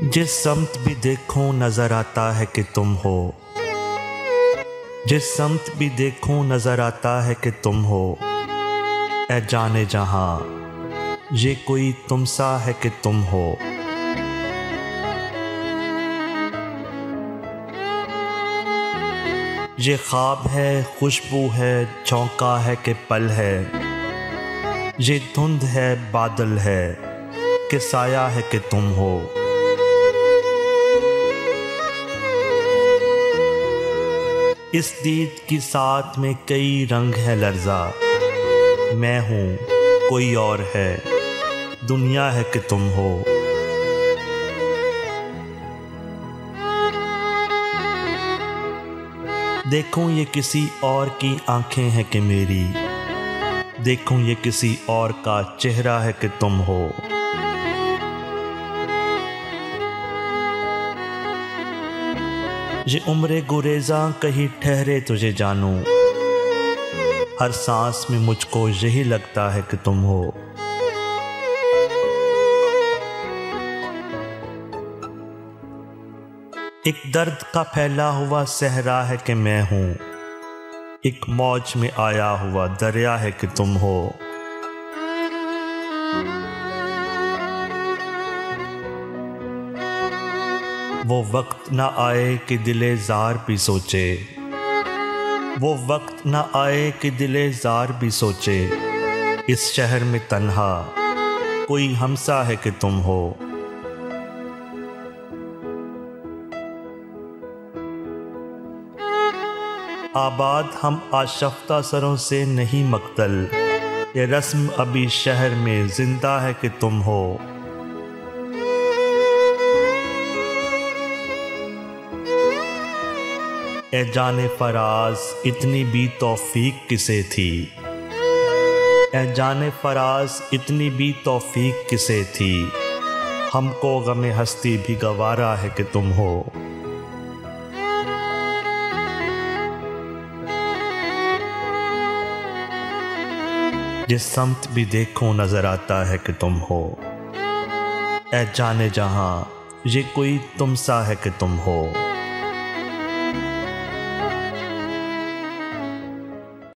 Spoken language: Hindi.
जिस समत भी देखो नजर आता है कि तुम हो, जिस समत भी देखो नजर आता है कि तुम हो। ऐ जाने जहां ये कोई तुम सा है कि तुम हो। ये ख्वाब है, खुशबू है, झोंका है कि पल है। ये धुंध है, बादल है कि साया है कि तुम हो। इस दीद की साथ में कई रंग है लर्जा। मैं हूँ, कोई और है, दुनिया है कि तुम हो। देखूं ये किसी और की आंखें हैं कि मेरी, देखूं ये किसी और का चेहरा है कि तुम हो। ये उम्रे गुरेजा कहीं ठहरे तुझे जानूं, हर सांस में मुझको यही लगता है कि तुम हो। एक दर्द का फैला हुआ सहरा है कि मैं हूं, एक मौज में आया हुआ दरिया है कि तुम हो। वो वक्त ना आए कि दिले जार भी सोचे, वो वक्त ना आए कि दिले जार भी सोचे। इस शहर में तन्हा कोई हमसा है कि तुम हो। आबाद हम आशफ्ता सरों से नहीं मक्तल, ये रस्म अभी शहर में जिंदा है कि तुम हो। ए जाने फराज इतनी भी तौफीक किसे थी, ए जाने फराज इतनी भी तौफीक किसे थी। हमको गमे हस्ती भी गवारा है कि तुम हो। जिस समत भी देखो नजर आता है कि तुम हो। ऐ जाने जहां ये कोई तुम सा है कि तुम हो।